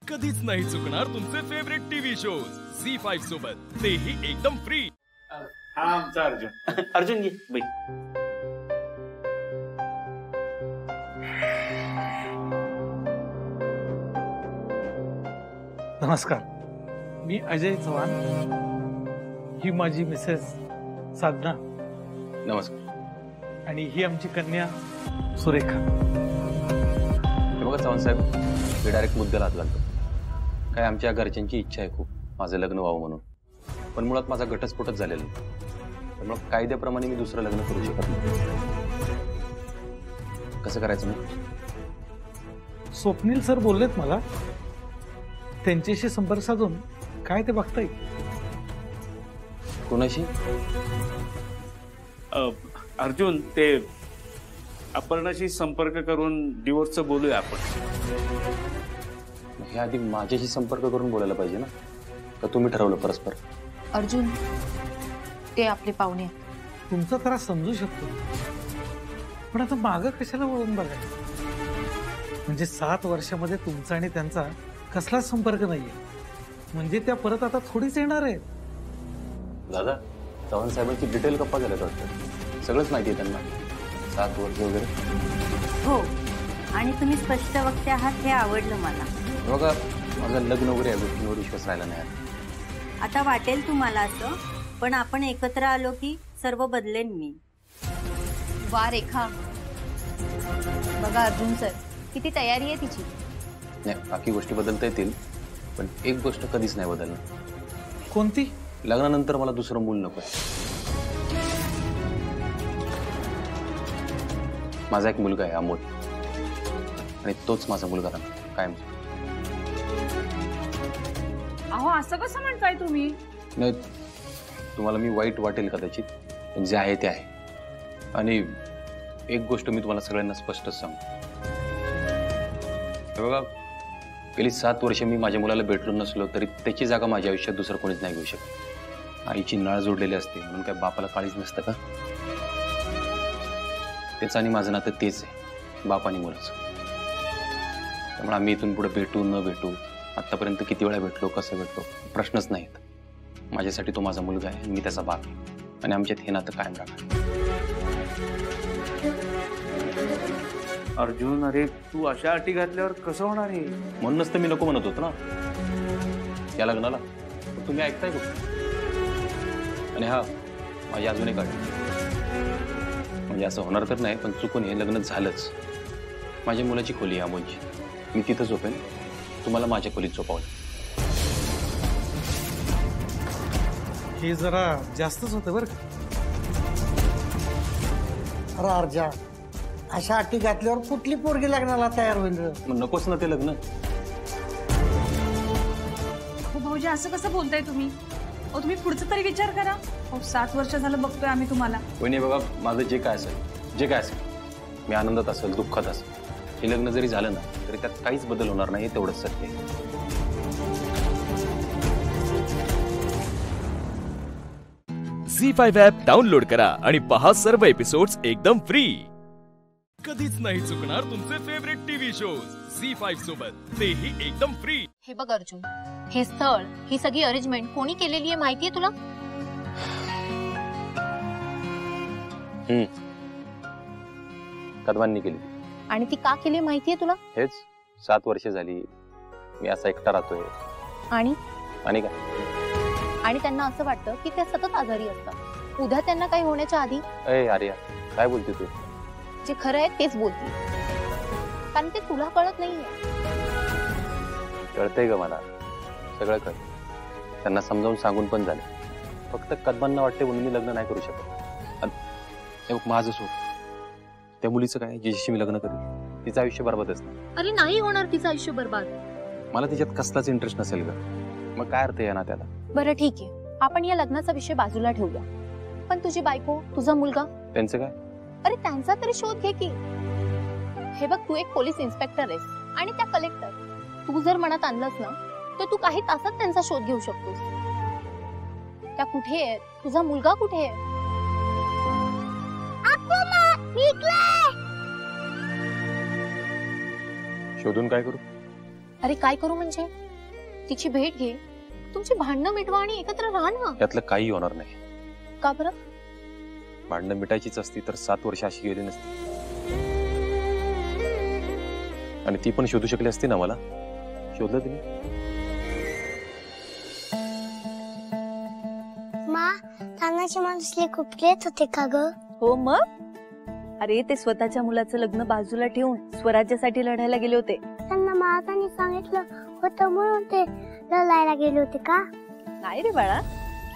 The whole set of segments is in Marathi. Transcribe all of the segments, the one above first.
कधीच नाही चुकणार तुमचे फेवरेट टीव्ही शोज झी5 सोबत, तेही एकदम फ्री। हा आमचा अर्जुन। अर्जुन घे बाई। नमस्कार, मी अजय चव्हाण, ही माझी मिसेस साधना। नमस्कार। आणि ही आमची कन्या सुरेखा। हे बघा चव्हाण साहेब, मी डायरेक्ट मुद्द्याला हात घालतो। काय आमच्या घरच्यांची इच्छा आहे खूप माझं लग्न व्हावं म्हणून, पण मुळात माझा घटस्फोटच झालेला नाही, त्यामुळे कायद्याप्रमाणे मी दुसरं लग्न करू शकत नाही। कसं करायचं मग? स्वप्नील सर बोललेत मला, त्यांच्याशी संपर्क साधून काय ते बघता येईल। कोणाशी? अर्जुन, ते अपर्णाशी संपर्क करून डिवोर्सचं बोलूया आपण। हे आधी माझ्याशी संपर्क करून बोलायला पाहिजे ना, का तुम्ही ठरवलं परस्पर? अर्जुन, ते आपले पाहुणे। तुमचा त्रास समजू शकतो, पण आता मागं कशाला वळून बघायचं? म्हणजे 7 वर्षामध्ये तुमचा आणि त्यांचा कसलाच संपर्क नाहीये, म्हणजे त्या परत आता थोडीच येणार आहेत। दादा, चव्हाण साहेबांची डिटेल गप्पा झाल्यात वाटतं, सगळंच माहिती आहे त्यांना, 7 वर्ष वगैरे। हो, आणि तुम्ही स्पष्ट वक्ते आहात हे आवडलं मला। बघा, माझं लग्न वगैरे या गोष्टींवर विश्वास राहिला नाही। आता वाटेल तुम्हाला असं, पण आपण एकत्र आलो की सर्व बदलेन मी। वा रेखा, बघा अर्जुन सर, किती तयारी आहे तिची। नाही, बाकी गोष्टी बदलता येतील, पण एक गोष्ट कधीच नाही बदलणार। कोणती? लग्नानंतर मला दुसरं मूल नको। माझा एक मुलगा आहे अमोल, आणि तोच माझा मुलगा राहणार कायम। अहो, असं कसं म्हणताय तुम्ही? नाही, तुम्हाला मी वाईट वाटेल कदाचित, पण जे आहे ते आहे। आणि एक गोष्ट मी तुम्हाला सगळ्यांना स्पष्टच सांगतो, बघा, गेली 7 वर्ष मी माझ्या मुलाला भेटलो नसलो तरी त्याची जागा माझ्या आयुष्यात दुसरं कोणीच नाही घेऊ शकत। आईची नाळ जोडलेली असते म्हणून काय बापाला काळीच नसतं का? त्याचं आणि माझं नातं तेच आहे, बाप आणि मुलाचं। त्यामुळे आम्ही इथून पुढे भेटू न भेटू, आतापर्यंत किती वेळा भेटलो, कसं भेटलो, प्रश्नच नाहीत। माझ्यासाठी तो माझा मुलगा आहे, मी त्याचा बाप आहे, आणि आमच्यात हे नातं कायम राहणार। अर्जुन, अरे तू अशा अटी घातल्यावर कसं होणार आहे? म्हणूनच तर मी नको म्हणत होतो ना या लग्नाला, तुम्ही ऐकताय कुठं? आणि हा, माझी अजून एक अट, म्हणजे असं होणार तर नाही, पण चुकून हे लग्न झालंच, माझ्या मुलाची खोली आहे अमोलची, मी तिथं झोपेन, तुम्हाला माझ्या खोलीत झोपावलं। हे जरा जास्तच होतं बरं का? अरे अर्जा, अशा अटी घातल्यावर कुठली पोरगी लग्नाला तयार होईल? मग नकोच ना ते लग्न। हो भाऊजी, असं कसं बोलताय तुम्ही? अहो, तुम्ही पुढचा तरी विचार करा। अहो, 7 वर्ष झालं बघतोय आम्ही तुम्हाला। वहिनी बघा, माझं जे काय असेल, मी आनंदात असेल, दुःखात असेल, हे लग्न जरी झालं ना तरी त्यात काहीच बदल होणार नाही, तेवढंच सत्य आहे। झी5 ॲप डाउनलोड करा आणि पहा सर्व एपिसोड्स एकदम फ्री। कधीच नाही चुकणार तुमचे फेवरेट टीव्ही शोज झी5 सोबत, तेही एकदम फ्री। हे बघ अर्जुन, हे स्थळ, ही सगळी अरेंजमेंट कोणी केलेली आहे माहितीये तुला? कदमांनी केली। आणि ती का केली माहितीये तुला? हेच, 7 वर्ष झाली मी असा एकटा राहतोय, आणि काय? आणि त्यांना असं वाटतं की त्या सतत आजारी असतात, उद्या त्यांना काही होण्याच्या आधी। अरे आर्या, काय बोलते तू? जे खरं आहे तेच बोलते, कारण ते तुला कळत नाहीये। कळतंय ग मला, सगळं कळतं, त्यांना समजावून सांगून पण झालं, फक्त कदमांना वाटते म्हणून मी लग्न नाही करू शकत। माझं सोड, त्या मुलीचं काय, जिच्याशी मी लग्न करेन तिचं आयुष्य बरबादच नाही। अरे नाही होणार तिचं आयुष्य बरबाद, मला तिच्यात कसलाच इंटरेस्ट नसेल ग, मग काय अर्थ आहे ना त्याला? बरं ठीक आहे, आपण या लग्नाचा विषय बाजूला ठेवूया, पण तुझी बायको, तुझा मुलगा, त्यांचं काय? अरे त्यांचा तरी शोध घे की। हे बघ, तू एक पोलीस इन्स्पेक्टर आहेस आणि त्या कलेक्टर, तू जर मनात आणलंस ना तर तू काही तासात त्यांचा शोध घेऊ शकतोस। त्या कुठे आहेत, तुझा मुलगा कुठे आहे? शोधून काय करू? अरे काय करू म्हणजे? तिची भेट घे, तुमची भांडणं मिटवा आणि एकत्र राहा ना. त्यातलं काही होणार नाही. का बरं? भांडणं मिटायचीच असती तर 7 वर्ष अशी गेली नसती. आणि ती पण शोधू शकली असती ना मला. शोधलं तिने. मा, तानाजी माणूसले खूप येत होते का ग? हो मग. अरे ते स्वतःच्या मुलाचं लग्न बाजूला ठेवून स्वराज्यासाठी लढायला गेले होते. त्यांना महाराजांनी सांगितलं होतं म्हणून ते लढायला गेले होते का? नाही रे बाळा,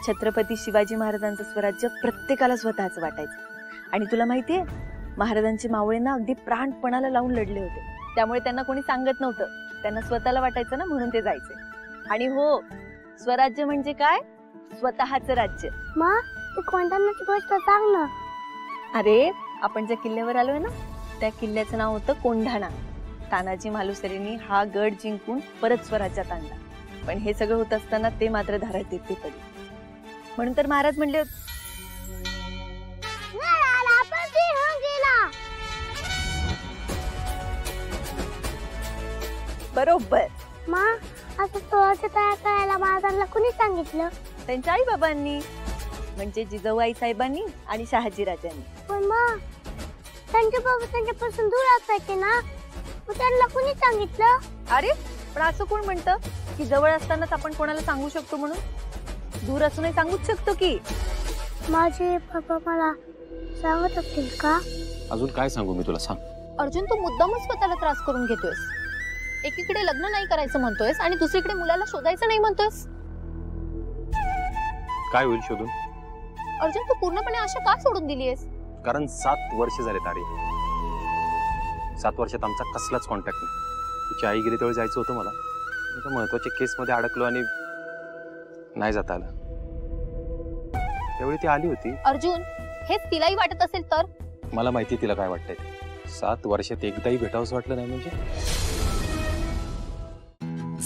छत्रपती शिवाजी महाराजांचं स्वराज्य प्रत्येकाला स्वतःच वाटायचं. आणि तुला माहितीये, महाराजांचे मावळेंना अगदी प्राणपणाला लावून लढले होते. त्यामुळे त्यांना कोणी सांगत नव्हतं. त्यांना स्वतःला वाटायचं ना, म्हणून ते जायचे. आणि हो, स्वराज्य म्हणजे काय? स्वतःचं राज्य. मा, ती कोणत्याची गोष्ट सांग ना. अरे आपण ज्या किल्ल्यावर आलोय ना, त्या किल्ल्याचं नाव होतं कोंढाणा. तानाजी मालुसरेंनी हा गड जिंकून परत स्वराज्यात आणला. पण हे सगळं होत असताना ते मात्र धारात देते पडले. म्हणून तर महाराज म्हणले बरोबर. मा, आता स्वराज्य तयार करायला महाराजांना कुणी सांगितलं? त्यांच्या आई बाबांनी, म्हणजे जिजाऊ साहेबांनी आणि शहाजी राजांनी. पण मग त्यांचे बाबा त्यांच्यापासून दूर असायचे ना, मग त्यांना कुणी सांगितलं? अरे पण असं कोण म्हणतं की जवळ असतानाच आपण कोणाला सांगू शकतो म्हणून? दूर असूनही सांगूच शकतो की. माझे बाबा मला सांगत असतील का? अजून काय सांगू मी तुला, सांग. अर्जुन, तू मुद्दामच स्वतःला त्रास करून घेतोयस. एकीकडे लग्न नाही करायचं म्हणतोयस आणि दुसरीकडे मुलाला शोधायचं नाही म्हणतोयस. काय होईल शोधून? अर्जुन, तू पूर्णपणे आशा का सोडून दिलीयस? कारण 7 वर्ष झाले तारे. 7 वर्षात आमचा कसलाच कॉन्टॅक्ट नाही. तिची आई गेली तेव्हा जायचं होतं मला. एका महत्वाच्या केसमध्ये अडकलो आणि नाही जाता आलं. त्यावेळी ती आली होती. अर्जुन, हेच तिलाही वाटत असेल तर? मला माहिती तिला काय वाटतंय ते. 7 वर्षात एकदाही भेटावंसं वाटलं नाही म्हणजे.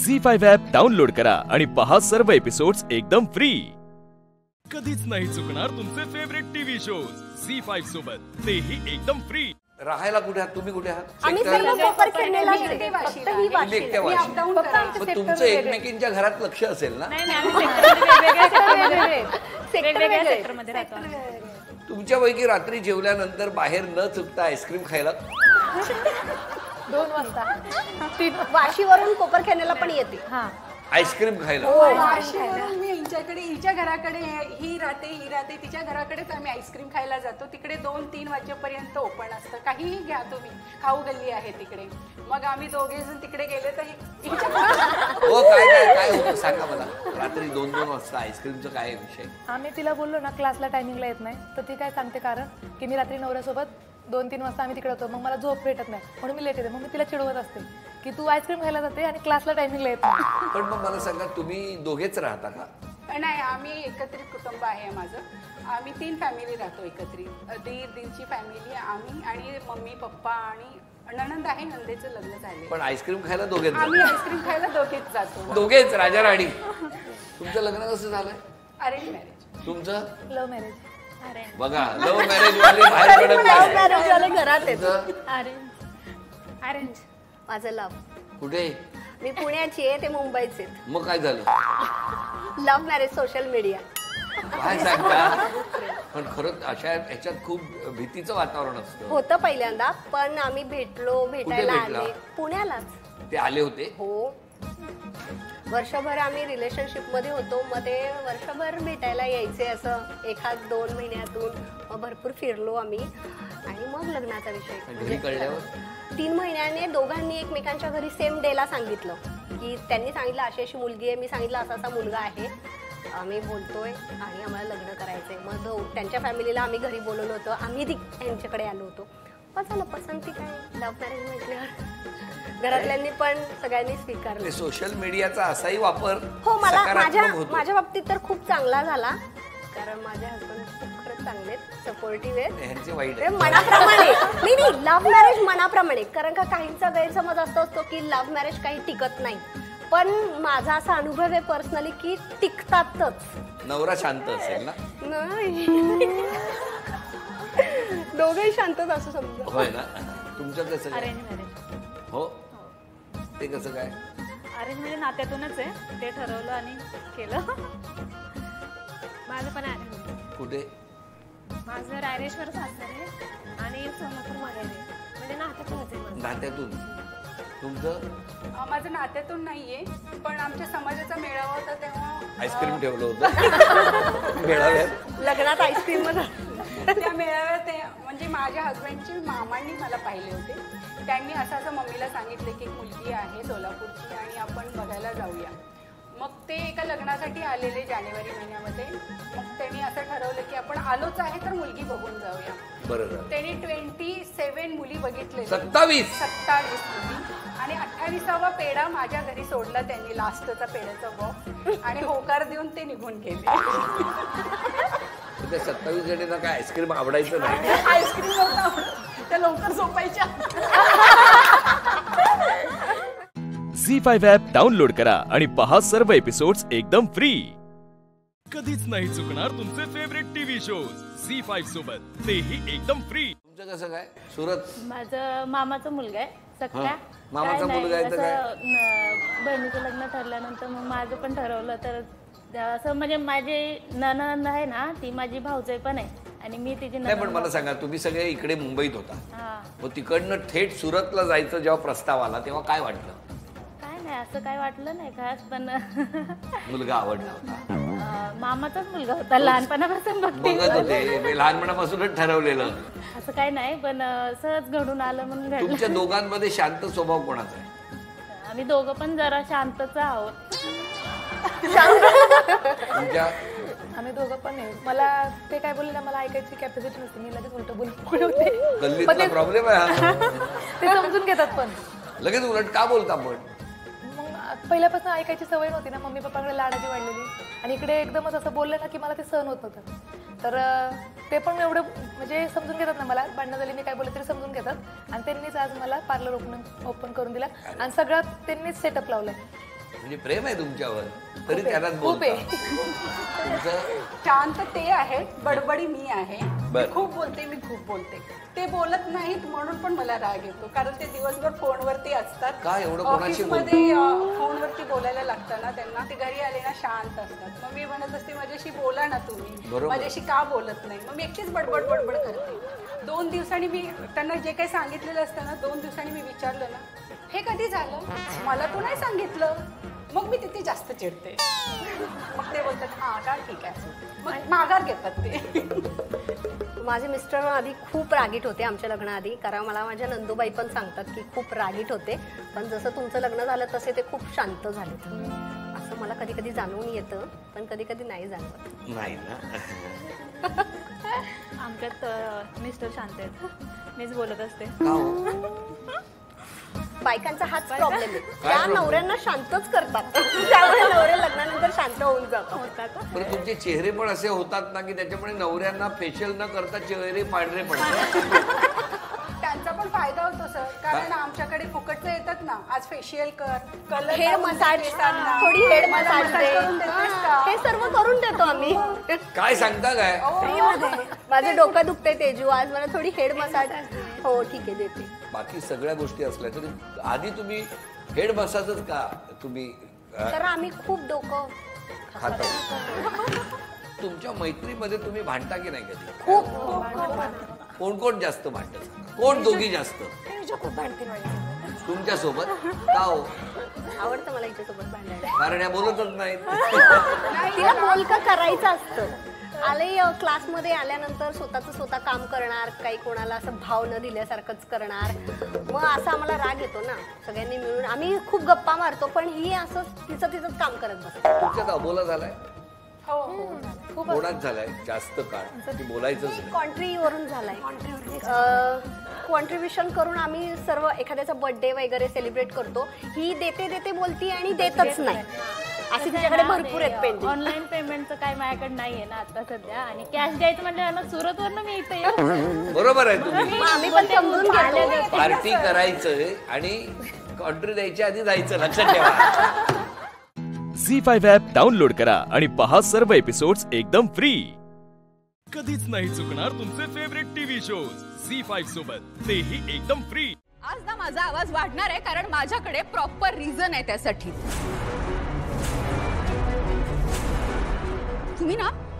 झी5 ॲप डाउनलोड करा आणि पहा सर्व एपिसोड्स एकदम फ्री. कधीच नाही चुकणार तुमचे फेवरेट टीव्ही शोज झी5 सोबत, तेही एकदम फ्री. राहायला कुठे आहात तुम्ही? कुठे आहात? आम्ही सर्व कोपरखेडला गेले. फक्त ही वाशी. एकट्या वाशी. मग तुमचं एकमेकींच्या घरात लक्ष असेल ना? तुमच्यापैकी रात्री जेवल्यानंतर बाहेर न चुकता आईस्क्रीम खायला 2 वाजता वाशीवरून कोपरखेड्याला पण येते. आईस्क्रीम खायला. मी हिच्या घराकडे ही राहते तिच्या घराकडेच आम्ही आईस्क्रीम खायला जातो. तिकडे 2-3 वाजेपर्यंत ओपन असतं. काहीही घ्या तुम्ही, खाऊ गल्ली आहे तिकडे. मग आम्ही दोघे जण तिकडे गेले तर हो काय होतं सांगा मला. रात्री 2-2 वाजता आईस्क्रीमचं काय विषय? आम्ही तिला बोललो ना क्लासला टायमिंगला येत नाही, तर ती काय सांगते कारण की मी रात्री नवऱ्यासोबत 2-3 वाजता आम्ही तिकडे होतो, मग मला झोप भेटत नाही म्हणून मी लेट येते. मग मी तिला चिडवत असते की तू आईस्क्रीम खायला जाते आणि क्लासला टायमिंगला येत नाही. पण मग मला सांगा, तुम्ही दोघेच राहता का? नाही, आम्ही एकत्रित कुटुंब आहे माझं. आम्ही 3 फॅमिली राहतो एकत्रित. दीरची फॅमिली, आम्ही आणि मम्मी पप्पा आणि नणंद आहे. नंदेचं लग्न झाले. पण आईस्क्रीम खायला दोघेच? आम्ही आईस्क्रीम खायला दोघेच जातो. दोघेच राजा राणी. तुमचं लग्न कसं झालंय? Arrange marriage. तुमचं? Love marriage. बघा, लव्ह मॅरेज वाले बाहेर पडत नाही. घरात येतो. अरेंज. माझं लव्ह. कुठे? मी पुण्याची आहे, ते मुंबईचे. मग काय झालं? Love marriage social media. काय सांगता? पण खरंच अशा ह्याच्यात खूप भीतीचं वातावरण असतं. होतं पहिल्यांदा, पण आम्ही भेटायला आले पुण्यालाच. ते आले होते? हो, वर्षभर आम्ही रिलेशनशिप मध्ये होतो. मग ते वर्षभर भेटायला यायचे, असं 1-2 महिन्यातून. मग भरपूर फिरलो आम्ही आणि मग लग्नाचा विषय कळल्यावर 3 महिन्याने दोघांनी एकमेकांच्या घरी सेम डेला सांगितलं की त्यांनी सांगितलं अशी मुलगी आहे, मी सांगितलं असा मुलगा आहे, आम्ही बोलतोय आणि आम्हाला लग्न करायचंय. मग त्यांच्या फॅमिलीला आम्ही घरी बोलवलं होतं, आम्ही त्यांच्याकडे आलो होतो. पण झालं पसंती काय, लव्ह मॅरेज म्हटल्यावर घरातल्यांनी पण सगळ्यांनी स्वीकारलं. सोशल मीडियाचा असाही वापर हो, मला माझ्या बाबतीत तर खूप चांगला झाला, कारण माझे हसबंड खूप खरंच चांगले, सपोर्टिव्ह आहेत मनाप्रमाणे. नाही, लव्ह मॅरेज मनाप्रमाणे. कारण का काहींचा गैरसमज असतो की लव्ह मॅरेज काही टिकत नाही, पण माझा असा अनुभव आहे पर्सनली की टिकतातच. नवरा शांत असेल ना? नाही, दोघेही शांतच असं समजा. होय ना? तुमचं कसं? Arrange marriage. हो, ते कसं काय? अरेंज म्हणजे नात्यातूनच आहे, ते ठरवलं आणि केलं. माझं पण अरेंज. कुठे? माझं रायरेश्वर सासरे आणि सोलापूर माहेर म्हणजे नात्यातूनच आहे. नात्यातून. तुमचं? माझं नात्यातून नाहीये, पण आमच्या समाजाचा मेळावा होता तेव्हा आईस्क्रीम ठेवलं होतं मेळाव्यात. लग्नात आईस्क्रीम त्या मेळाव्यात म्हणजे माझ्या हस्बंडची मामांनी मला पाहिले होते. त्यांनी असं मम्मीला सांगितले की एक मुलगी आहे सोलापूरची आणि आपण बघायला जाऊया. मग ते एका लग्नासाठी आलेले जानेवारी महिन्यामध्ये. मग त्यांनी असं ठरवलं की आपण आलोच आहे तर मुलगी बघून जाऊया. बरोबर. त्यांनी 27 मुली बघितले. 27 मुली आणि 28वा पेढा माझ्या घरी सोडला त्यांनी, लास्टचा पेढ्याचा बॉक्स, आणि होकार देऊन ते निघून गेले. 27 जणींना काय आईस्क्रीम आवडायचं नाही? आईस्क्रीम नव्हतं, त्या लवकर झोपायच्या. झी5 ॲप डाउनलोड करा आणि पहा सर्व एपिसोड्स एकदम फ्री. कधीच नाही चुकणार तुमचे फेवरेट टीव्ही शोज झी5 सोबत, तेही एकदम फ्री. तुमचं कसं काय? सुरत? माझं मामाचा मुलगा आहे सख्या. मामाचा मुलगा आहे तर काय? बहिणीचं लग्न ठरल्यानंतर मग माझं पण ठरवलं तर असं म्हणजे माझी नणंद आहे ना, ती माझी भाऊजाई पण आहे आणि मी तिची नाही. पण मला सांगा, तुम्ही सगळे इकडे मुंबईत होता, हा. मग तिकडनं थेट सुरतला जायचं जेव्हा प्रस्ताव आला तेव्हा काय वाटलं? काय नाही, असं काय वाटलं नाही खास, पण मुलगा आवडला होता? मामाचाच मुलगा होता, लहानपणापासून बघत होते मी, लहानपणापासूनच ठरवलेलं. असं काय नाही, पण सहज घडून आलं म्हणून घडलं. तुमच्या दोघांमध्ये शांत स्वभाव कोणाचा आहे? आम्ही दोघं पण जरा शांतच आहोत. आम्ही दोघं पण आहे. मला ते काय बोलले ना, मला ऐकायची कॅपॅसिटी नसते, मी लगेच उलट बोलले होते. गल्लीतला प्रॉब्लेम आहे. ते समजून घेतात पण लगेच उलट का बोलता? पण मग पहिल्यापासून ऐकायची सवय नव्हती ना, मम्मी पप्पाकडे लाडाची वाढलेली, आणि इकडे एकदमच असं बोललं ना की मला ते सहन होत नव्हतं. तर ते पण एवढं म्हणजे समजून घेतात ना, मला भांडणं झाली मी काय बोलले तरी समजून घेतात. आणि त्यांनीच आज मला पार्लर ओपन करून दिला आणि सगळं त्यांनीच सेटअप लावलंय. म्हणजे प्रेम आहे तुमच्यावर, तरी त्यालाच बोलता. शांत ते आहेत, बडबडी मी आहे. खूप बोलते, मी खूप बोलते. ते बोलत नाहीत म्हणून पण मला राग येतो, कारण ते दिवसभर फोनवरती असतात. काय एवढं कोणाशी ऑफिसमध्ये फोनवरती बोलायला लागतं ना त्यांना, ते घरी आले ना शांत असतात. मग मी म्हणत असते माझ्याशी बोला ना तुम्ही, माझ्याशी का बोलत नाही? मग मी एकटीच बडबड बडबड करते. 2 दिवसांनी मी त्यांना जे काही सांगितलेलं असतं ना, 2 दिवसांनी मी विचारलं ना, हे कधी झालं, मला तू नाही सांगितलं, मग मी तिथे जास्त चिडते. मग ते बोलतात हा का, ठीक आहे, मग माघार घेतात ते. माझे मिस्टर आधी खूप रागीट होते आमच्या लग्नाआधी, कारण मला माझ्या नंदूबाई पण सांगतात की खूप रागीट होते, पण जसं तुमचं लग्न झालं तसे ते खूप शांत झाले. असं मला कधी कधी जाणवून येतं, पण कधी कधी नाही जाणवत. नाही ना. आमच्यात मिस्टर शांत आहेत, मीच बोलत असते. बायकांचा हाच प्रॉब्लेम आहे, त्या नवऱ्यांना शांतच करतात, त्यामुळे नवरे लग्नानंतर शांत होऊन जातात. पण तुमचे चेहरे पण असे होतात ना की त्याच्यामुळे नवऱ्यांना फेशियल न करता चेहरे पांढरे पडतात. त्यांचा पण फायदा होतो सर, कारण आमच्याकडे फुकटचं येतात ना, आज फेशियल कर, कलर, हेड मसाज, थोडी हेड मसाज हे सर्व करून देतो आम्ही. काय सांगता काय? माझं डोकं दुखतंय तेजू, आज मला थोडी हेड मसाज. हो ठीक आहे, देते. बाकी सगळ्या गोष्टी असल्या तरी आधी तुम्ही हेड मसाजच का तुम्ही? तर आम्ही खूप डोकं खाता. तुमच्या मैत्रीमध्ये तुम्ही भांडता की नाही कधी? खूप. कोण कोण जास्त भांडत? कोण दोघी जास्त? तुमच्या सोबत का हो? आवडतं मला हिच्यासोबत भांडायला, कारण या बोलतच नाहीत. तिला बोलकं करायचं असतं. आले क्लासमध्ये आल्यानंतर स्वतः काम करणार, काही कोणाला असं भाव न दिल्यासारखंच करणार. मग असा आम्हाला राग येतो ना, सगळ्यांनी मिळून आम्ही खूप गप्पा मारतो, पण ही असं तिचं काम करत बसते. तुमच्यात अबोला झालाय? हो, कोणाच झालाय जास्त काळ की बोलायचंच नाही? कॉन्ट्रीवरून झालाय. कॉन्ट्रीब्युशन करून आम्ही सर्व एखाद्याचा बर्थडे वगैरे सेलिब्रेट करतो. ही देते बोलती आणि देतच नाही, असे तिच्याकडे भरपूर आहेत पेंडिंग. ऑनलाईन पेमेंटचं काय माझ्याकडे नाहीये ना आता सध्या, आणि कॅश द्यायचं म्हणजे सुरतवरनं मी इथे येऊ. बरोबर आहे तुम्ही. आम्ही पण समजून घेतो, पार्टी करायचं आणि कॉन्ट्री द्यायच्या आधी जायचं, लक्षात ठेवा. झी5 ॲप डाउनलोड करा आणि पहा सर्व एपिसोड्स एकदम फ्री. कधीच नाही चुकणार तुमचे फेवरेट टीव्ही शोज झी5 सोबत, तेही एकदम फ्री. आज ना माझा आवाज वाढणार आहे कारण माझ्याकडे प्रॉपर रिझन आहे त्यासाठी.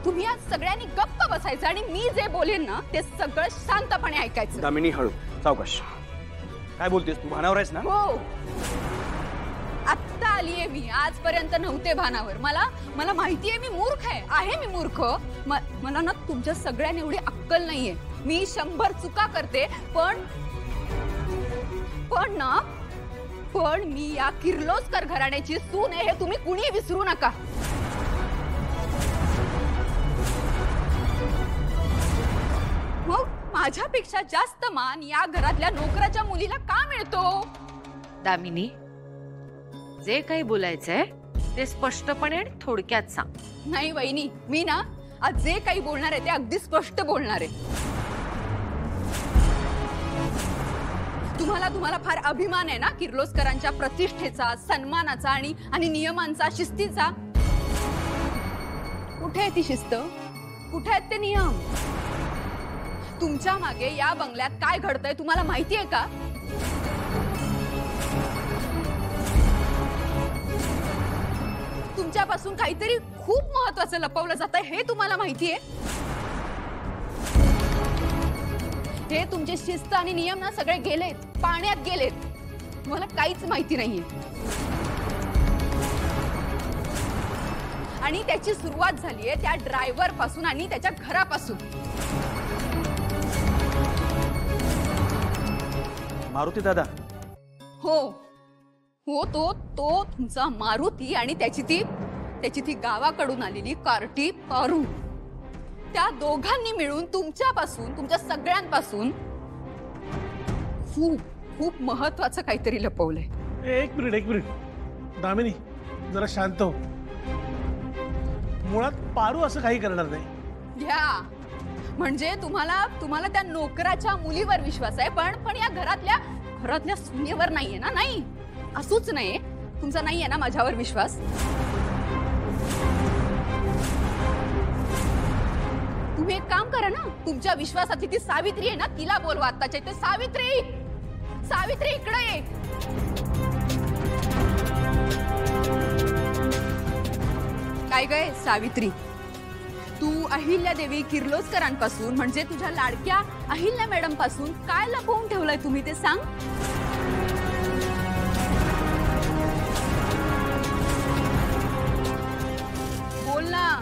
तुम्ही आज सगळ्यांनी गप्प बसायचं आणि मी जे बोलेन ना ते सगळं शांतपणे ऐकायचं. दामिनी हळू सावकाश. काय बोलतेस तू? भानावर आहेस ना? हो, आत्ता आलीये मी. आजपर्यंत नव्हते भानावर. मला माहितीये मी मूर्ख आहे मी मूर्ख. मला ना तुमच्या सगळ्यांना एवढी अक्कल नाहीये. मी 100 चुका करते पण मी या किर्लोस्कर घराण्याची सून आहे हे तुम्ही कुणी विसरू नका. मग माझ्यापेक्षा जास्त मान या घरातल्या नोकराच्या मुलीला का मिळतो? दामिनी, जे काही बोलायचंय ते स्पष्टपणे आणि थोडक्यात सांग. नाही वहिनी, मी ना आज जे काही बोलणार आहे ते अगदी स्पष्ट बोलणार आहे. तुम्हाला फार अभिमान आहे ना किर्लोस्करांच्या प्रतिष्ठेचा, सन्मानाचा आणि नियमांचा, शिस्तीचा. कुठे आहे ती शिस्त? कुठे आहेत ते नियम? तुमच्या मागे या बंगल्यात काय घडतंय तुम्हाला माहिती आहे का? तुमच्यापासून काहीतरी खूप महत्त्वाचं लपवलं जातंय हे तुम्हाला माहिती आहे? हे तुमचे शिस्त आणि नियम ना सगळे गेलेत, पाण्यात गेलेत. तुम्हाला काहीच माहिती नाहीये. आणि त्याची सुरुवात झालीये त्या ड्रायव्हर पासून आणि त्याच्या घरापासून. मारुती दादा. हो तो तुमचा मारुती आणि त्याची ती गावाकडून आलेली कार्टी पारू. त्या दोघांनी मिळून तुमच्या सगळ्यांपासून खूप खूप महत्वाचं काहीतरी लपवलंय. एक मिनिट दामिनी, जरा शांत हो. मुळात पारू असं काही करणार नाही. घ्या म्हणजे तुम्हाला त्या नोकराच्या मुलीवर विश्वास आहे पण या घरातल्या सुनेवर नाहीये ना? नाही, असूच नाही. तुमचा नाहीये ना माझ्यावर विश्वास? तुम्ही एक काम करा ना, तुमच्या विश्वासाची ती सावित्री आहे ना तिला बोलवा आत्ताच्या इथे. सावित्री इकडे ये. काय गय सावित्री, तू अहिल्यादेवी किर्लोस्करांपासून म्हणजे तुझ्या लाडक्या अहिल्या मॅडम पासून काय लपवून ठेवलंय तुम्ही ते सांग. बोल ना.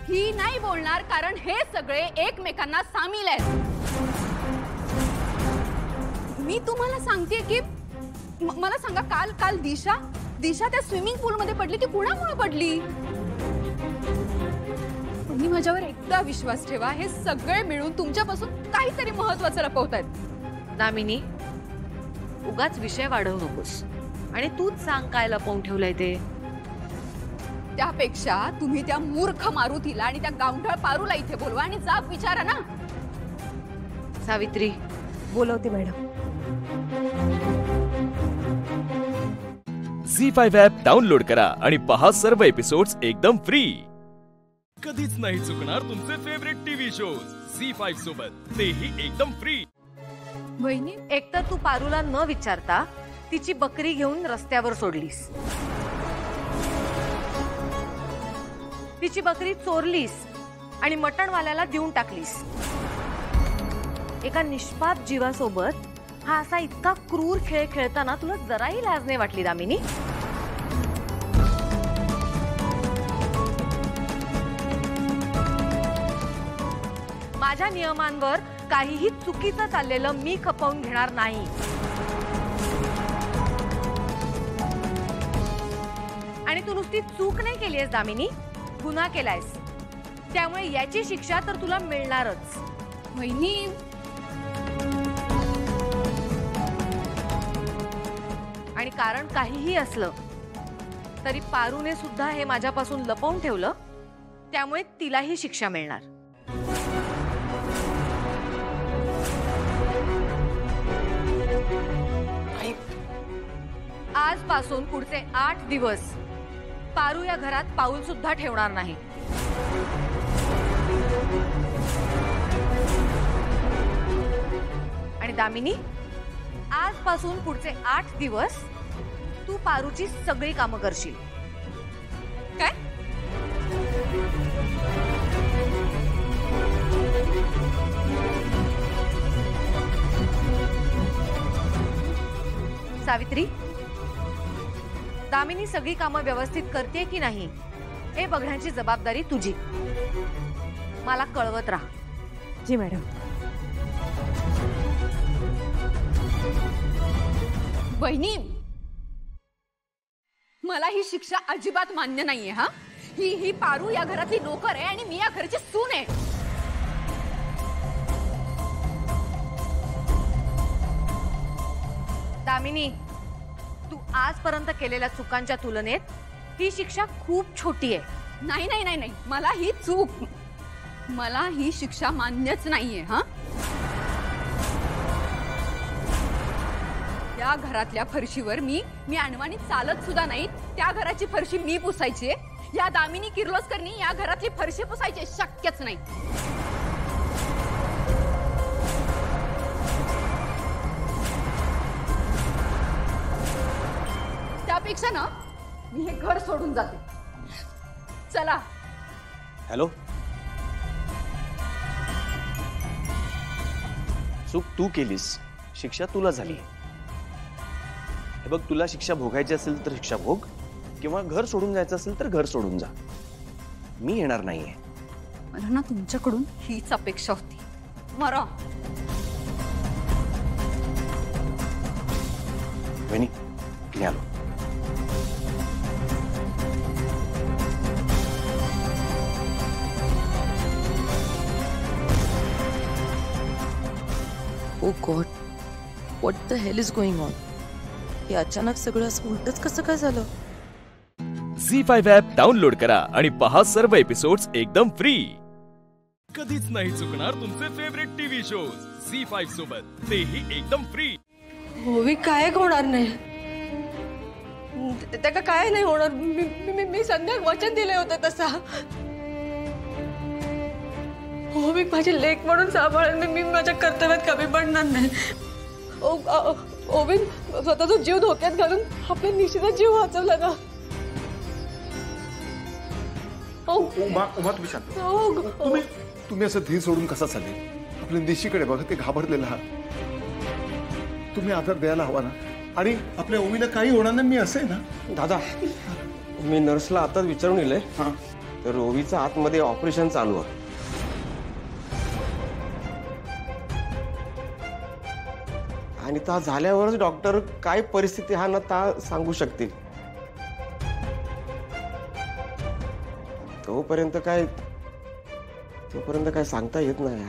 ही नाही बोलणार कारण हे सगळे एकमेकांना सामील आहेत. मी तुम्हाला सांगते की मला सांगा, काल दिशा त्या स्विमिंग पूल मध्ये पडली, ती कुणामुळे पडली? तुम्ही माझ्यावर एकदा विश्वास ठेवा. हे सगळे मिळून तुमच्यापासून काहीतरी महत्वाचं लपवतायत. दामिनी, उगाच विषय वाढवू नकोस आणि तूच सांग काय लपवून ठेवलंय ते. त्यापेक्षा तुम्ही त्या मूर्ख मारुतीला आणि त्या गावढळ पारूला इथे बोलवा आणि जाब विचारा ना. सावित्री, बोलवते मॅडम. झी5 ॲप डाउनलोड करा आणि पहा सर्व एपिसोड्स एकदम फ्री. कधीच नाही चुकणार तुमचे फेवरेट टीव्ही शोज झी5 सोबत, तेही एकदम फ्री. वहिनी, एकतर तू पारूला न विचारता तिची बकरी घेऊन रस्त्यावर सोडलीस, तिची बकरी चोरलीस आणि मटणवाल्याला देऊन टाकलीस. एका निष्पाप जीवासोबत हा असा इतका क्रूर खेळ खेळताना तुला जराही लाज नाही वाटली दामिनी? माझ्या नियमांवर काहीही चुकीचं चाललेलं मी खपवून घेणार नाही. आणि तू नुसती चूक नाही केलीयस दामिनी, गुन्हा केलायस. त्यामुळे याची शिक्षा तर तुला मिळणारच. वहिनी, आणि कारण काहीही असलं तरी पारूने सुद्धा हे माझ्यापासून लपवून ठेवलं, त्यामुळे तिलाही शिक्षा मिळणार. आजपासून पुढचे 8 दिवस पारू या घरात पाऊल सुद्धा ठेवणार नाही. आणि दामिनी, आजपासून पुढचे 8 दिवस तू पारूची सगळी कामं करशील. काय? सावित्री, दामिनी सगळी कामं व्यवस्थित करते की नाही हे बघण्याची जबाबदारी तुझी. मला कळवत राहा. जी मॅडम. बहिणी, मला ही शिक्षा अजिबात मान्य नाहीये. हा, ही पारू या घरातली नोकर आहे आणि मी या घराची सून आहे. दामिनी, तू आजपर्यंत केलेल्या चुकांच्या तुलनेत ही शिक्षा खूप छोटी आहे. नाही नाही नाही नाही, मला ही चूक, मला ही शिक्षा मान्यच नाहीये. हा, या घरातल्या फरशीवर मी अणवानी चालत सुद्धा नाही. त्या घराची फरशी मी पुसायची. या दामिनी किर्लोस्करनी या घरातली फरशी पुसायची शक्यच नाही. त्यापेक्षा ना मी हे घर सोडून जाते. चला. हॅलो, चूक तू केलीस, शिक्षा तुला झाली. हे बघ, तुला शिक्षा भोगायची असेल तर शिक्षा भोग, किंवा घर सोडून जायचं असेल तर घर सोडून जा. मी येणार नाहीये. मला ना तुमच्याकडून हीच अपेक्षा होती. मरा. वहिनी, मी आलो. Oh God, what the hell is going on? हे अचानक सगळं असं उलटच कसं काय झालं? झी5 ॲप डाउनलोड करा आणि पहा सर्व एपिसोड्स एकदम फ्री. कधीच नाही चुकणार तुमचे फेवरेट टीव्ही शोज झी5 सोबत, तेही एकदम फ्री. होवी काय होणार नाही, त्याला काय नाही होणार. मी संध्या वचन दिले होते तसा. होवी माझे लेक म्हणून सांभाळून मी माझ्या कर्तव्यात कमी पडणार नाही. ओविन स्वतःचा जीव धोक्यात घालून आपल्या निशिचा जीव वाचवला ना. उमा, तुम्ही शांत. तुम्ही असं धीर सोडून कसा चालेल? आपल्या निशीकडे बघा, ते घाबरलेला आहात. तुम्ही आदर द्यायला हवा ना. आणि आपल्या ओवीला काही होणार नाही, मी असे ना. दादा, मी नर्सला आताच विचारून येईल. तर ओवीचं आतमध्ये ऑपरेशन चालू आहे. आणि ता झाल्यावरच डॉक्टर काय परिस्थिती हा ना ता सांगू शकतील. तोपर्यंत काय सांगता येत नाही.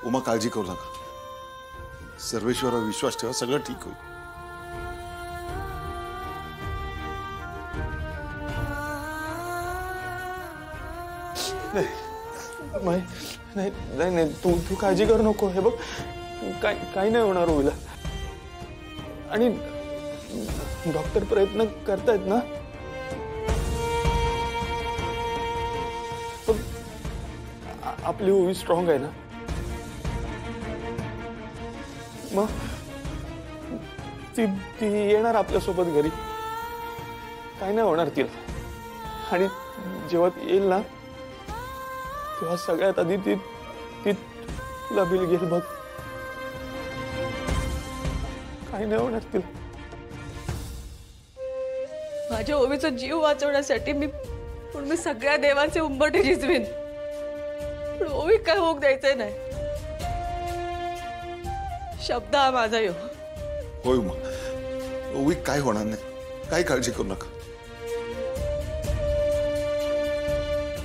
उमा, काळजी करू नका. सर्वेश्वरावर विश्वास ठेवा, सगळं ठीक होईल. नाही नाही नाही, तू काळजी करू नको. हे बघ, काही नाही होणार ओवीला. आणि डॉक्टर प्रयत्न करतायत ना. आपली ओवी स्ट्रॉंग आहे ना. मग ती येणार आपल्यासोबत घरी. काय नाही होणार तिला. आणि जेव्हा ती येईल ना, तेव्हा सगळ्यात आधी ती तुला बिलगेल बघ. काही नाही होणार तिला. माझ्या ओवीचा जीव वाचवण्यासाठी मी सगळ्या देवाचे उंबरठे झिजवीन. पण ओवी काय होऊ द्यायचंय नाही. शब्द हा माझा यो. होय उमा, ओवी काय होणार नाही, काही काळजी करू नका.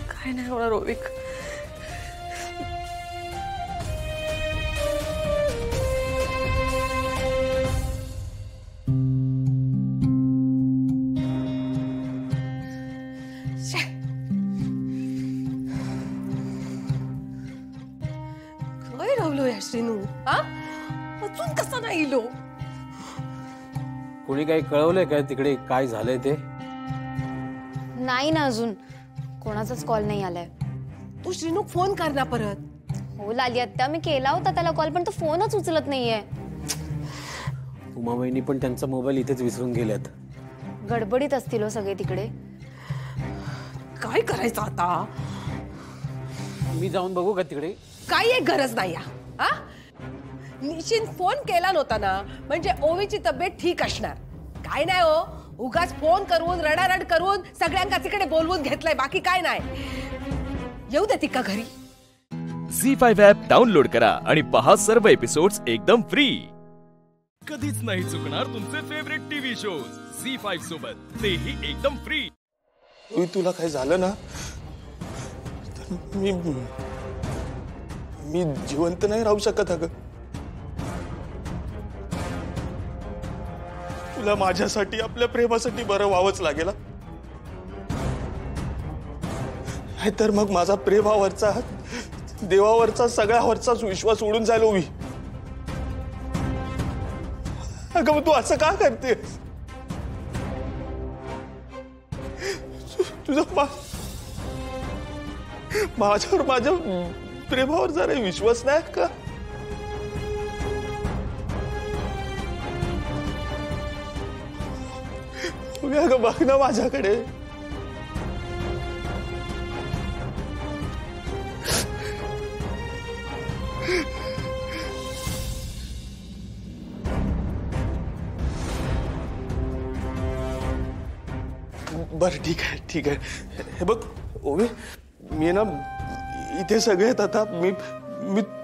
काय नाही होणार ओवी. बोलवलो या श्रीनू? हा, अजून कसा नाही इलो? कोणी काही कळवलंय काय तिकडे काय झालंय ते? नाही ना, अजून कोणाचाच कॉल नाही आलाय. तू श्रीनूक फोन कर ना परत. हो लाली आत्या, मी केला होता त्याला कॉल, पण तो फोनच उचलत नाहीये. उमा वहिनी पण त्यांचा मोबाईल इथेच विसरून गेल्यात. गडबडीत असतील हो सगळे तिकडे. काय करायचं आता? मी जाऊन बघू का तिकडे? काही एक गरज नाही. हा, निशिन फोन केला नव्हता ना म्हणजे ओवीची तब्येत ठीक असणार. काय नाही हो, उगाच फोन करून रडारड करून सगळ्यांना तिकडे बोलवून घेतलंय, बाकी काय नाही. येऊ देते का घरी? झी5 ॲप डाउनलोड करा आणि पहा सर्व एपिसोड्स एकदम फ्री. कधीच नाही चुकणार तुमचे फेवरेट टीव्ही शोज झी5 सोबत, तेही एकदम फ्री. तुला काय झालं ना तर मी जिवंत नाही राहू शकत. अगं तुला माझ्यासाठी, आपल्या प्रेमासाठी बरं व्हावंच लागेल. नाहीतर मग माझा प्रेमावरचा, देवावरचा, सगळ्यावरचाच विश्वास उडून जाईल. ओवी, अगं मग तू असं का करते? तुझा माझ्यावर, माझ्या प्रेमावर जरा विश्वास नाही का? अगं बघ ना माझ्याकडे. बर ठीक आहे, ठीक आहे. हे बघ ओवी, मी ना इथे सगळे आहेत आता. मी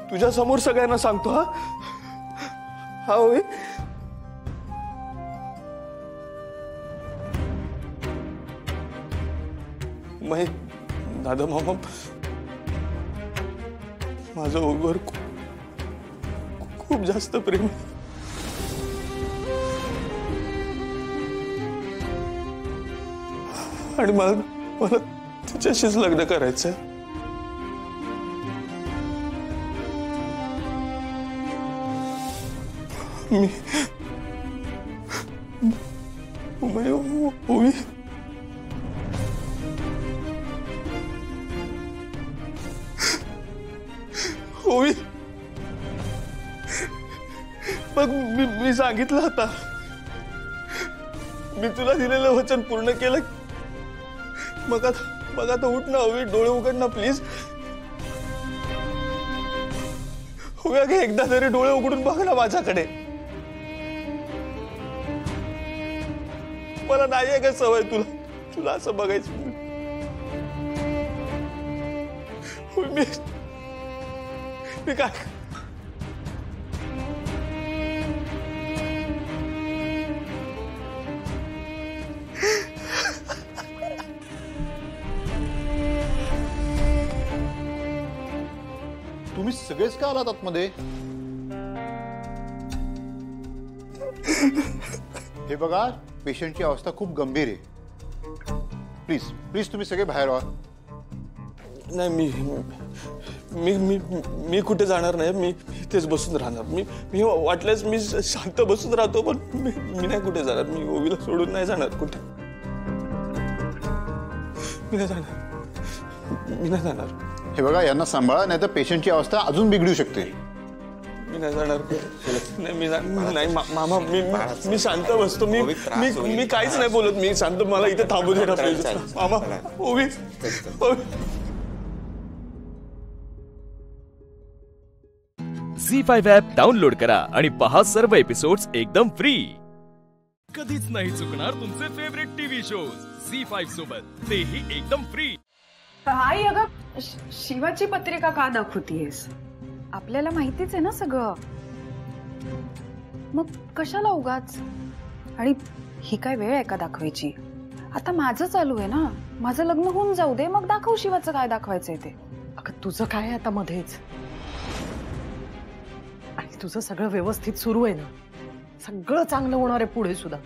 तुझ्या समोर सगळ्यांना सांगतो. हा हा ओवी. महेश दादा मामा, माझं ओवीवर खूप जास्त प्रेम. आणि मला तिच्याशीच लग्न करायचंय. ओवी, ओवी, मग मी सांगितलं आता, मी तुला दिलेलं वचन पूर्ण केलं. मग आता उठ ना ओवी, डोळे उघड ना प्लीज. ओवी अगं एकदा तरी डोळे उघडून बघ ना माझ्याकडे. मला नाही आहे का सवय तुला असं बघायची? मी काय तुम्ही सगळेच का आलात आतमध्ये? हे बघा, पेशंटची अवस्था खूप गंभीर आहे. प्लीज प्लीज तुम्ही सगळे बाहेर व्हा. नाही, मी कुठे जाणार नाही. मी इथेच बसून राहणार. मी वाटल्यास मी शांत बसून राहतो, पण मी नाही कुठे जाणार. मी ओवीला सोडून नाही जाणार कुठे. मी नाही जाणार. हे बघा, यांना सांभाळा, नाही तर पेशंटची अवस्था अजून बिघडू शकते. मी नाही जाणार. नाही मामा, मी शांत बसतो. मी काहीच नाही बोलत. मी शांत, मला इथे थांबू दे ना प्लीज. मामा, ओवी. झी5 ॲप डाउनलोड करा आणि पहा सर्व एपिसोड्स एकदम फ्री. कधीच नाही चुकणार तुमचे फेवरेट टीव्ही शोज झी5 सोबत, तेही एकदम फ्री. आई, अगं शिवाची पत्रिका का दाखवतीयस? आपल्याला माहितीच आहे ना सगळं. मग कशाला उगाच? आणि ही काय वेळ आहे का दाखवायची? आता माझं चालू आहे ना, माझं लग्न होऊन जाऊ दे, मग दाखव शिवाचं काय दाखवायचंय ते. अगं तुझं काय आता मध्येच? आणि तुझं सगळं व्यवस्थित सुरू आहे ना, सगळं चांगलं होणार आहे पुढे सुद्धा.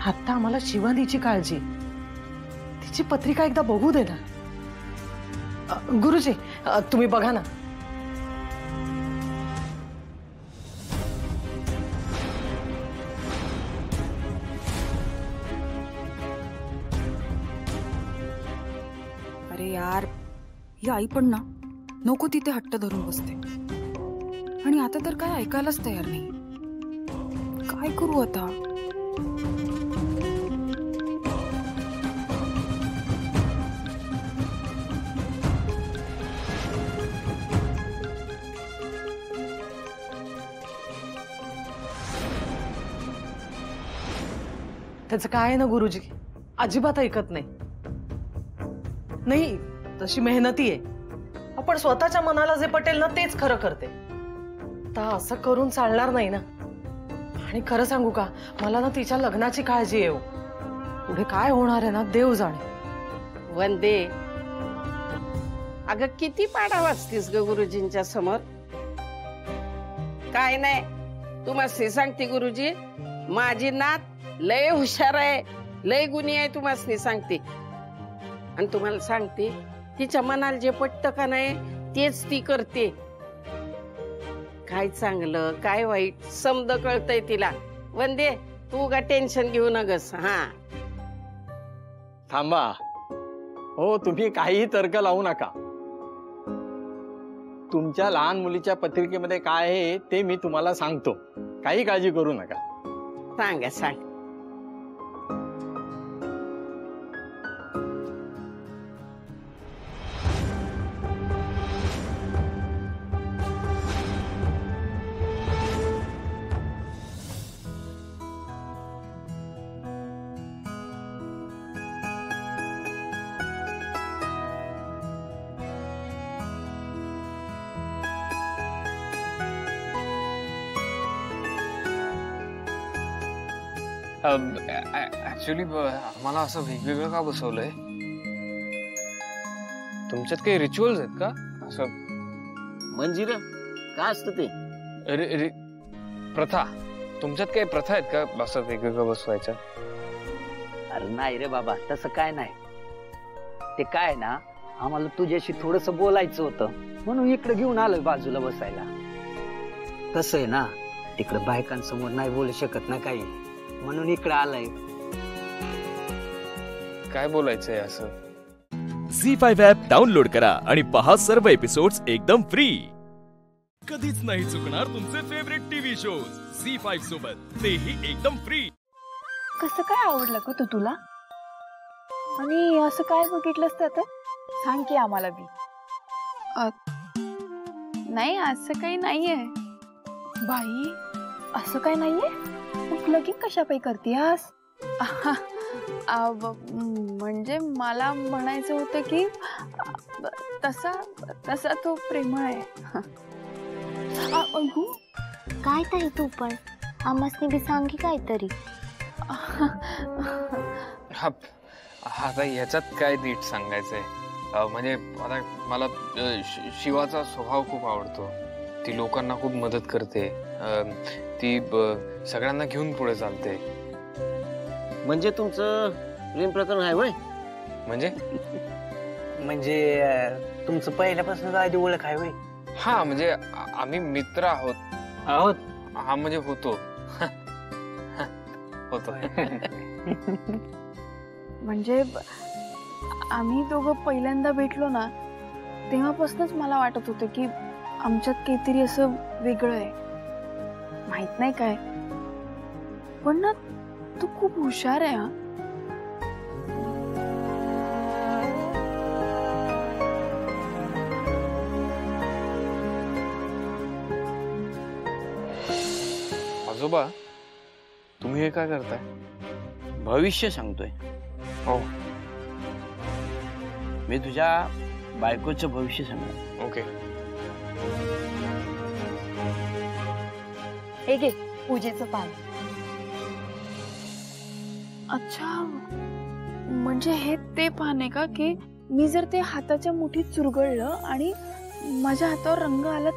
आता आम्हाला शिवानीची काळजी, तिची पत्रिका एकदा बघू दे ना. गुरुजी तुम्ही बघा ना. अरे यार, ही आई पण ना नको तिथे हट्ट धरून बसते आणि आता तर काय ऐकायलाच तयार नाही. काय करू आता? त्याचं काय आहे ना गुरुजी, अजिबात ऐकत नाही. नाही तशी मेहनती आहे, आपण स्वतःच्या मनाला जे पटेल ना तेच खरं करते. आता असं करून चालणार नाही ना. आणि खरं सांगू का, मला ना तिच्या लग्नाची काळजी येऊ. पुढे काय होणार आहे ना देव जाणे. वंदे, अगं किती पाडा वाचतीस ग गुरुजींच्या समोर. काय नाही, तुम्हाला सांगते गुरुजी, माझी नात लय हुशार आहे, लय गुणी आहे, तुम्हाला सांगते. आणि तुम्हाला सांगते, तिच्या मनाला जे पटतं का नाही तेच ती करते. काय चांगलं काय वाईट समद कळतंय तिला. वंदे, तू का टेन्शन घेऊ नगस. हा थांबा हो, तुम्ही काही तर्क लावू नका. तुमच्या लहान मुलीच्या पत्रिकेमध्ये काय आहे ते मी तुम्हाला सांगतो, काही काळजी करू नका. सांगा सांग. ऍक्च्युली आम्हाला असं वेगवेगळं का बसवलंय? तुमच्यात काही रिच्युअल्स आहेत का? असं मंजिरा काय असतं ते? प्रथा, तुमच्यात काही प्रथा आहेत का असं वेगवेगळं बसवायचं? अरे नाही रे बाबा, तसं काय नाही. ते काय ना, आम्हाला तुझ्याशी थोडस बोलायचं होतं म्हणून इकडे घेऊन आलोय बाजूला बसायला. कसं आहे ना, तिकडे बायकांसमोर नाही बोलू शकत ना काही, म्हणून इकडे आलाय. काय बोलायचंय असं? झी5 ॲप डाउनलोड करा आणि पहा सर्व एपिसोड्स एकदम फ्री. कधीच नाही चुकणार तुमचे फेवरेट टीव्ही शोज झी5 सोबत, तेही एकदम फ्री. कसं काय आवडलं ग तुला? आणि असं काय बघितलंस तर सांग की आम्हाला बी. नाही असं काही नाहीये बाई, असं काय नाहीये? मग लगीन कशापाई करतेस? म्हणजे मला म्हणायचं होतं की तसा तो प्रेमळ आहे. काय ताई तू पण आम्हासनी बी सांगी काहीतरी. आता याच्यात काय नीट सांगायचंय? म्हणजे आता मला शिवाचा स्वभाव खूप आवडतो. ती लोकांना खूप मदत करते, ती सगळ्यांना घेऊन पुढे चालते. म्हणजे तुमचं प्रेम प्रकरण आहे वय? म्हणजे तुमचं पहिल्यापासून आधी ओळख आहे वय? हा, म्हणजे आम्ही मित्र आहोत. हा म्हणजे होतो. म्हणजे आम्ही दोघं पहिल्यांदा भेटलो ना, तेव्हापासूनच मला वाटत होतं की आमच्यात काहीतरी असं वेगळं आहे. माहित नाही काय, पण ना तू खूप हुशार आहे. हा आजोबा, तुम्ही हे काय करताय? भविष्य सांगतोय. हो, मी तुझ्या बायकोचं भविष्य सांगतो. ओके. हे घे पूजेचं पान. अच्छा, म्हणजे हे ते पान आहे का की मी जर ते हाताच्या मुठीत चुरगळलं आणि माझ्या हातावर रंग आला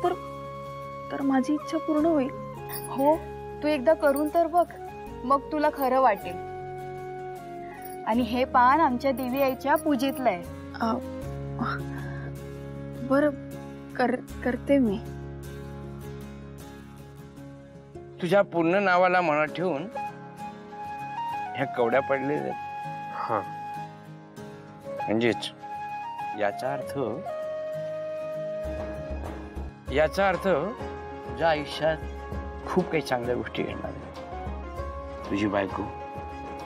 तर माझी इच्छा पूर्ण होईल? हो, तू एकदा करून तर बघ, मग तुला खरं वाटेल. आणि हे पान आमच्या देवी आईच्या पूजेतलं आहे. बरं, करते मी. तुझ्या पूर्ण नावाला मनात ठेवून ह्या कवड्या पडलेल्या. हा, म्हणजेच याचा अर्थ तुझ्या आयुष्यात खूप काही चांगल्या गोष्टी घडणार आहेत. तुझी बायको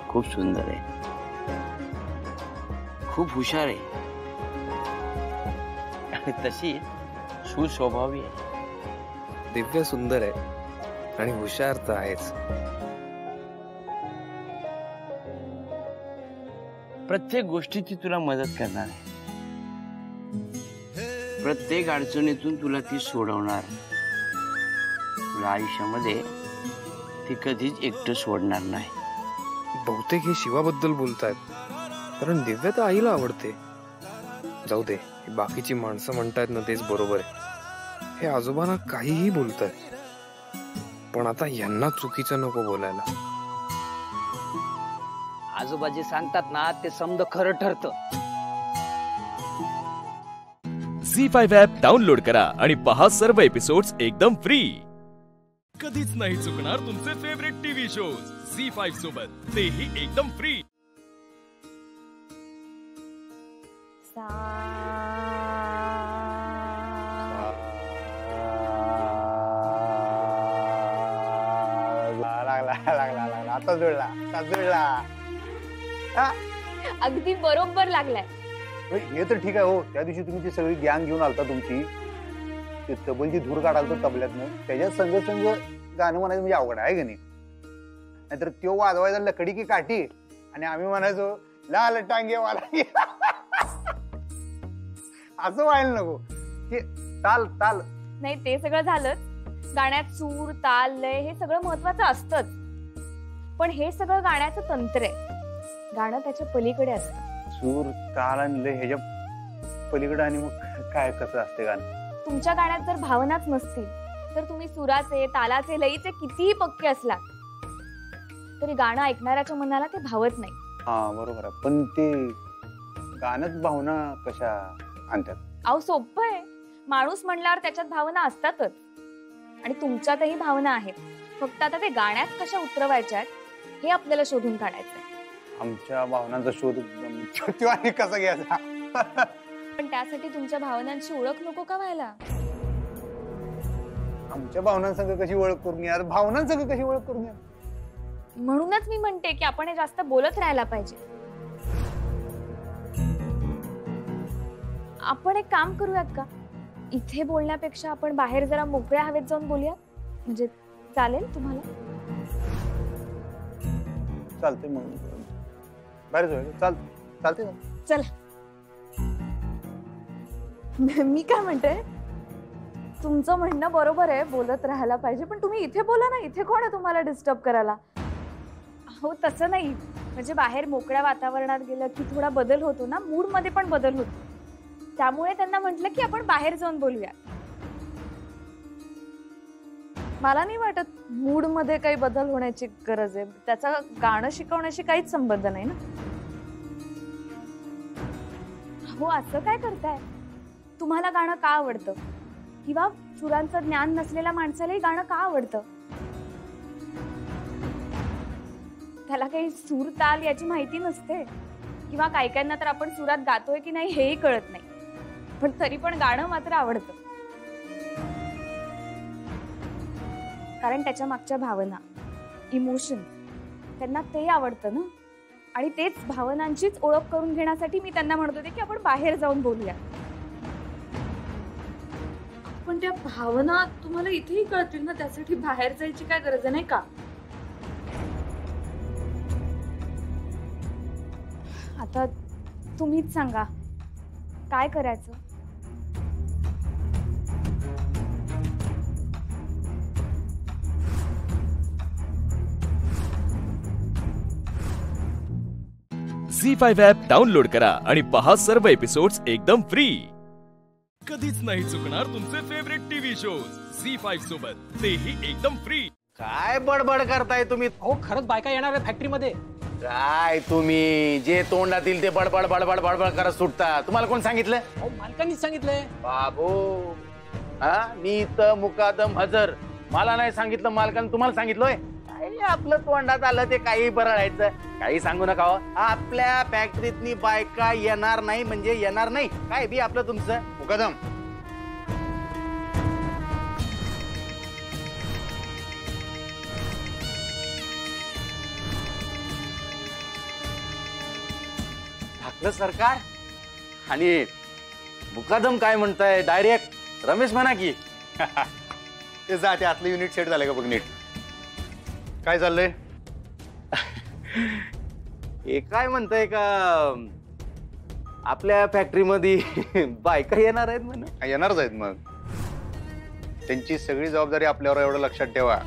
खूप सुंदर आहे, खूप हुशार आहे आणि तशी सुस्वभावी आहे. दिव्य सुंदर आहे आणि हुशार तर आहेच. प्रत्येक गोष्टी ती तुला मदत करणार आहे. प्रत्येक अडचणीतून तुला ती सोडवणार. तुला आयुष्यामध्ये ती कधीच एकटं सोडणार नाही. बहुतेक हे शिवाबद्दल बोलतायत, कारण दिव्या तर आईला आवडते. जाऊ दे, बाकीची माणसं म्हणतायत ना तेच बरोबर आहे. हे आजोबांना काहीही बोलतायत, पण आता यांना चुकीचं नको बोलायला. आजोबा जे सांगतात ना ते समज खरं ठरतं. झी5 ॲप डाउनलोड करा आणि पहा सर्व एपिसोड्स एकदम फ्री. कधीच नाही चुकणार तुमचे फेवरेट टीव्ही शोज झी5 सोबत, तेही एकदम फ्री. लागला आता जुळला. अगदी बरोबर लागलाय. हे तर ठीक आहे हो. त्या दिवशी तुम्ही ती सगळी गँग घेऊन आलता तुमची, ते तबलची धूर काढाल तर तबल्यातनं, त्याच्यात संग गाणं म्हणायचं म्हणजे अवघड आहे का नाही? नाहीतर तो वाजवायचा लकडी की काठी आणि आम्ही म्हणायचो लाल टांगे वाला. असं व्हायला नको की ताल ताल नाही, ते सगळं झालंच. गाण्यात सूर ताल लय हे सगळं महत्वाचं असतंच, पण हे सगळं गाण्याचं तंत्र आहे. गाणं त्याच्या पलीकडे असतं. सूर ताल आणि लय ह्याच्या पलीकडे. आणि मग काय कसं असते गाणं? तुमच्या गाण्यात जर भावनाच नसतील तर तुम्ही सुराचे तालाचे लईचे कितीही पक्के असला तरी गाणं ऐकणाऱ्याच्या मनाला ते भावत नाही. हा बरोबर आहे, पण ते गाण्यात भावना कशा आणतात? अहो सोपं आहे. माणूस म्हणल्यावर त्याच्यात भावना असतातच आणि तुमच्यातही भावना आहेत. फक्त आता ते गाण्यात कशा उतरवायच्या हे आपल्याला शोधून काढायचंय. आमच्या भावनांचा शोध कसा घ्यायचा? पण त्यासाठी तुमच्या भावनांची ओळख नको का व्हायला? आमच्या भावनांसंग कशी ओळख करून घ्या? भावनांसंग कशी ओळख करून घ्या? म्हणूनच मी म्हणते की आपण हे जास्त बोलत राहायला पाहिजे. आपण एक काम करूयात का? इथे बोलण्यापेक्षा आपण बाहेर जरा मोकळ्या हवेत जाऊन बोलूया, म्हणजे चालेल तुम्हाला? चालते मग बाहेर जाऊया. चालते ना. चला. मी काय म्हणते, तुमचं म्हणणं बरोबर आहे, बोलत राहायला पाहिजे, पण तुम्ही इथे बोला ना. इथे कोण आहे तुम्हाला डिस्टर्ब करायला? हो तसं नाही, म्हणजे बाहेर मोकळ्या वातावरणात गेलं की थोडा बदल होतो ना, मूड मध्ये पण बदल होतो. त्यामुळे त्यांना म्हटलं की आपण बाहेर जाऊन बोलूया. मला नाही वाटत मूड मध्ये काही बदल होण्याची गरज आहे. त्याचा गाणं शिकवण्याशी काहीच संबंध नाही ना. हो असं काय करताय? तुम्हाला गाणं का आवडतं? किंवा सुरांचं ज्ञान नसलेल्या माणसालाही गाणं का आवडतं? त्याला काही सूर ताल याची माहिती नसते, किंवा काही काहींना तर आपण सुरात गातोय की नाही हेही कळत नाही, पण तरी पण गाणं मात्र आवडतं. कारण त्याच्या मागच्या भावना, इमोशन, त्यांना ते आवडतं ना. आणि तेच भावनांचीच ओळख करून घेण्यासाठी मी त्यांना म्हणत होते की आपण बाहेर जाऊन बोलूया. पण त्या भावना तुम्हाला इथेही कळतील ना, त्यासाठी बाहेर जायची काय गरज नाही का? आता तुम्हीच सांगा काय करायचं? झी5 ॲप डाउनलोड करा आणि पहा सर्व एपिसोड्स एकदम फ्री. कधीच नाही चुकणार तुमचे फेवरेट टीव्ही शोज झी5 सोबत, तेही एकदम फ्री. काय बडबड करताय तुम्ही? हो खरंच बायका येणार आहे फॅक्टरीमध्ये. काय तुम्ही जे तोंडात येईल ते बडबड बडबड बडबड करत सुटता. तुम्हाला कोण सांगितलं? मालकांनीच सांगितलंय. बाबू हा नीत मुकादम हजर. मला नाही सांगितलं, मालकानं तुम्हाला सांगितलंय. काय आपलं तोंडात आलं ते काही बरळायचं, काही सांगू नका हो. आपल्या फॅक्टरीतनी बायका येणार नाही म्हणजे येणार नाही. काय बी आपलं तुमचं मुकदम. ढाकलं सरकार आणि मुकादम काय म्हणताय? डायरेक्ट रमेश म्हणा की. ते जा, ते आतलं युनिट सेट झालं का बघ नीट. काय चाललंय? हे काय म्हणताय का आपल्या फॅक्टरीमध्ये बायका येणार आहेत म्हणा? येणारच आहेत. मग त्यांची सगळी जबाबदारी आपल्यावर, एवढं लक्षात ठेवा.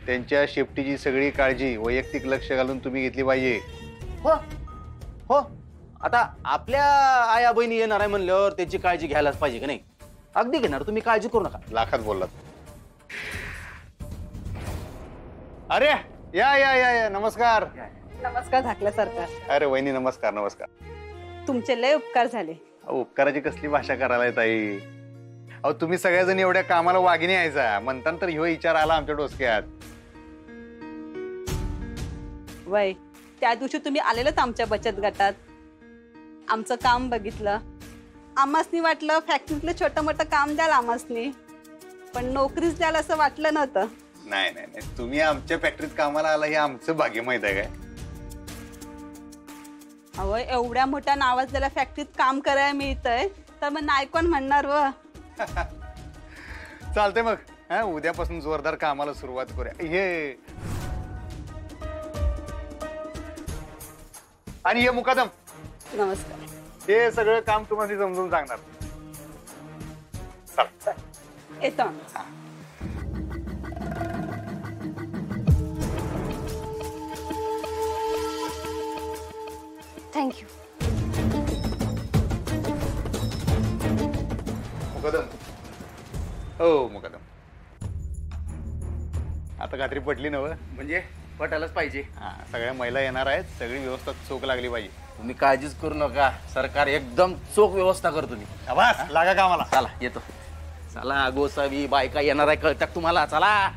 त्यांच्या शेफ्टीची सगळी काळजी वैयक्तिक लक्ष घालून तुम्ही घेतली पाहिजे. हो हो, आता आपल्या आया बहिणी येणार आहे म्हणल्यावर त्याची काळजी घ्यायलाच पाहिजे का नाही? अगदी घेणार, तुम्ही काळजी करू नका. लाखात बोललात. अरे या या या या, नमस्कार. नमस्कार ढाकलं सरकार. अरे वहिनी नमस्कार नमस्कार. तुमचे लय उपकार झाले. उपकाराची कसली भाषा करायला ताई? अहो तुम्ही सगळ्याजण एवढ्या कामाला वागिनी यायचा म्हणताना तर ह्यो विचार आला आमच्या डोसक्यात. वय त्या दिवशी तुम्ही आलेलंच आमच्या बचत गटात, आमचं काम बघितलं. आम्हासनी वाटलं फॅक्टरीतलं छोटं मोठं काम द्याल आम्हासनी, पण नोकरीच द्याल असं वाटलं नव्हतं. नाही नाही नाही, तुम्ही आमच्या फॅक्टरीत कामाला आला हे आमचं भाग्य माहित आहे काय? अहो एवढ्या मोठ्या नावाजलेल्या फॅक्टरीत काम करायला मिळतंय तर मग नाही कोण म्हणणार व. चालतंय मग, उद्यापासून जोरदार कामाला सुरुवात करूया. हे आणि हे मुकादम. नमस्कार. हे सगळं काम तुम्हाला समजून सांगणार. चला येतो. थँक्यू. मुकदम. हो मुकदम, आता खात्री पटली नव? म्हणजे पटायलाच पाहिजे. हा, सगळ्या महिला येणार आहेत, सगळी व्यवस्था चोख लागली पाहिजे. तुम्ही काळजीच करू नका, सरकार एकदम चोख व्यवस्था करतो. तुम्ही बस लागा कामाला. चला येतो. चला गोसावी बायका येणार आहे कळतात तुम्हाला. चला.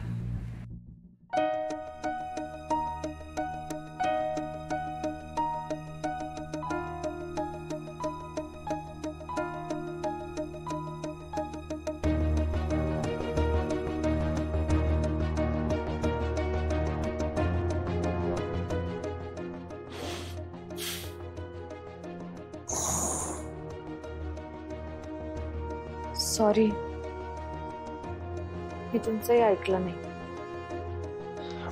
सॉरी, मी तुमचंही ऐकलं नाही.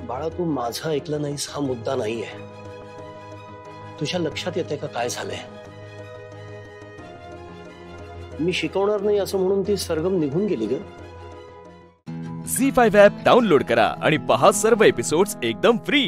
बाळा, तू माझं ऐकलं नाहीस हा मुद्दा नाहीये. तुझ्या लक्षात येते का काय झालंय? मी शिकवणार नाही असं म्हणून ती सरगम निघून गेली ग. झी5 ॲप डाउनलोड करा आणि पहा सर्व एपिसोड्स एकदम फ्री.